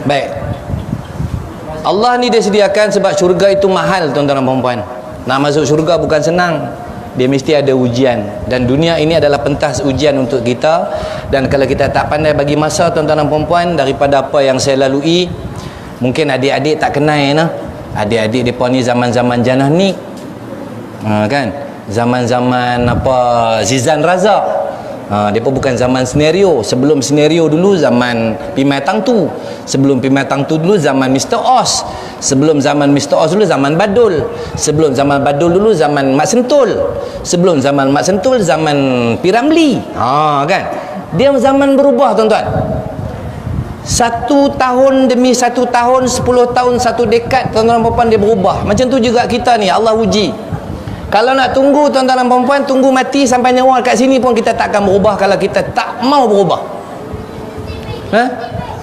Baik. Allah ni dia sediakan sebab syurga itu mahal, tuan-tuan dan puan-puan. Nak masuk syurga bukan senang. Dia mesti ada ujian, dan dunia ini adalah pentas ujian untuk kita. Dan kalau kita tak pandai bagi masa, tuan-tuan dan puan-puan, daripada apa yang saya lalui, mungkin adik-adik tak kenal nah. Adik-adik depa ni zaman-zaman Janah ni. Kan? Zaman-zaman apa Zizan Razak. Depa bukan zaman senario. Sebelum senario dulu zaman Pimai Tang Tu. Sebelum Pimai Tang Tu dulu zaman Mr. Os. Sebelum zaman Mr. Os dulu zaman Badul. Sebelum zaman Badul dulu zaman Mak Sentul. Sebelum zaman Mak Sentul zaman Piramli. Kan? Dia zaman berubah, tuan-tuan. 1 tahun demi 1 tahun, 10 tahun, 1 dekad, tuan-tuan dan puan-puan, dia berubah. Macam tu juga kita ni, Allah uji. Kalau nak tunggu, tuan-tuan dan puan-puan, tunggu mati sampai nyawa kat sini pun kita tak akan berubah kalau kita tak mau berubah.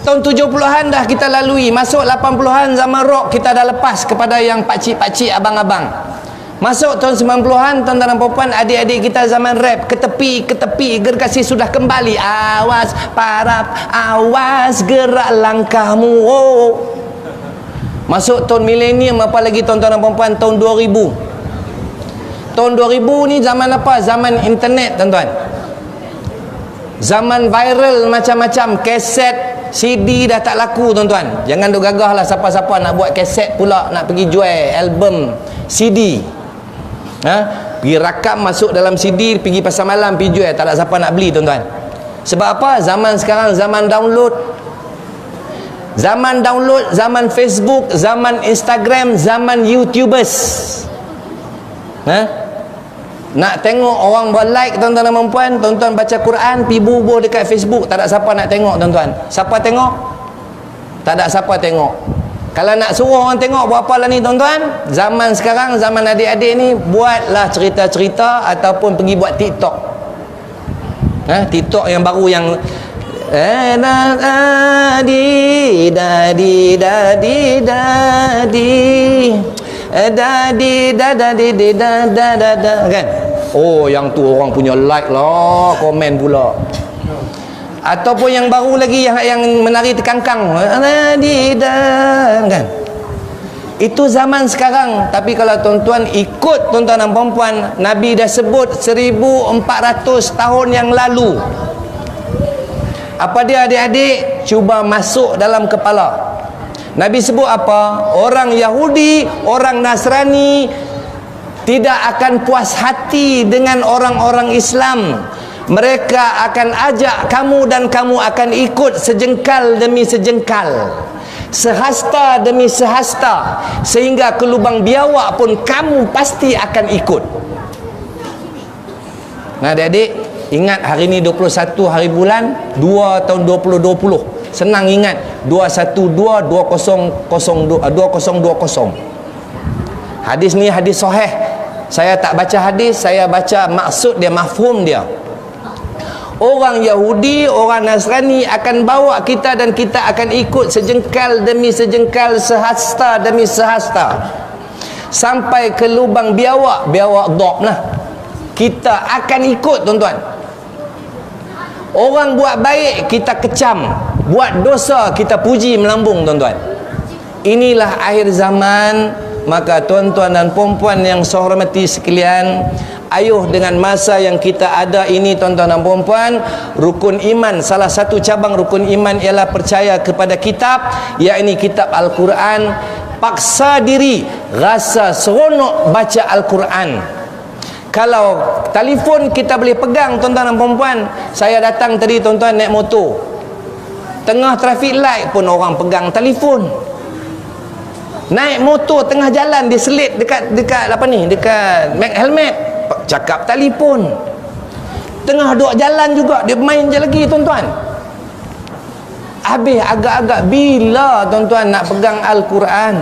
Tahun 70-an dah kita lalui, masuk 80-an zaman rock kita dah lepas kepada yang pakcik-pakcik, abang-abang. Masuk tahun 90-an, tuan-tuan dan puan-puan, adik-adik kita zaman rap, ke tepi, gergasi sudah kembali. Awas parap, awas gerak langkahmu. Masuk tahun milenium, apalagi tuan-tuan dan puan-puan, tahun 2000. Tahun 2000 ni zaman apa? Zaman internet, tuan-tuan. Zaman viral macam-macam, kaset, CD dah tak laku, tuan-tuan. Jangan duk gagah lah siapa-siapa nak buat kaset pula, nak pergi jual album CD. Pergi rakam masuk dalam CD, pergi pasar malam, pergi jual, tak ada siapa nak beli, tuan-tuan. Sebab apa? Zaman sekarang zaman download. Zaman download, zaman Facebook, zaman Instagram, zaman YouTubers. Nak tengok orang berlike, tuan-tuan dan puan-puan, tuan-tuan baca Quran, pergi bubuh dekat Facebook, tak ada siapa nak tengok, tuan-tuan. Siapa tengok? Tak ada siapa tengok. Kalau nak suruh orang tengok, buat apa lah ni, tuan-tuan? Zaman sekarang, zaman adik-adik ni, buatlah cerita-cerita ataupun pergi buat TikTok. TikTok yang baru yang dadi dadi dadi dadi dadi kan? Yang tu orang punya like lah, komen pula. Ataupun yang baru lagi, yang menari terkangkang, kan? Itu zaman sekarang. Tapi kalau tuan-tuan ikut, tuan-tuan dan puan-puan, Nabi dah sebut 1400 tahun yang lalu. Apa dia, adik-adik? Cuba masuk dalam kepala. Nabi sebut apa? Orang Yahudi, orang Nasrani tidak akan puas hati dengan orang-orang Islam. Mereka akan ajak kamu dan kamu akan ikut sejengkal demi sejengkal, sehasta demi sehasta, sehingga ke lubang biawak pun kamu pasti akan ikut. Nah, adik-adik, ingat hari ni 21 hari bulan 2 tahun 2020. Senang ingat, 212-2020. Hadis ni hadis sahih. Saya tak baca hadis, saya baca maksud dia, mafhum dia. Orang Yahudi, orang Nasrani akan bawa kita dan kita akan ikut sejengkal demi sejengkal, sehasta demi sehasta, sampai ke lubang biawak, biawak dhab lah, kita akan ikut, tuan-tuan. Orang buat baik kita kecam, buat dosa kita puji melambung, tuan-tuan. Inilah akhir zaman. Maka tuan-tuan dan puan-puan yang saya hormati sekalian, ayuh dengan masa yang kita ada ini, tuan-tuan dan puan-puan, rukun iman, salah satu cabang rukun iman ialah percaya kepada kitab, yakni kitab Al-Quran. Paksa diri, rasa seronok baca Al-Quran. Kalau telefon kita boleh pegang, tuan-tuan dan puan-puan. Saya datang tadi, tuan-tuan, naik motor, tengah traffic light pun orang pegang telefon. Naik motor tengah jalan, dia selit dekat apa ni, dekat helmet, cakap telefon. Tengah duk jalan juga dia main je lagi, tuan-tuan. Habis agak-agak bila, tuan-tuan, nak pegang Al-Quran?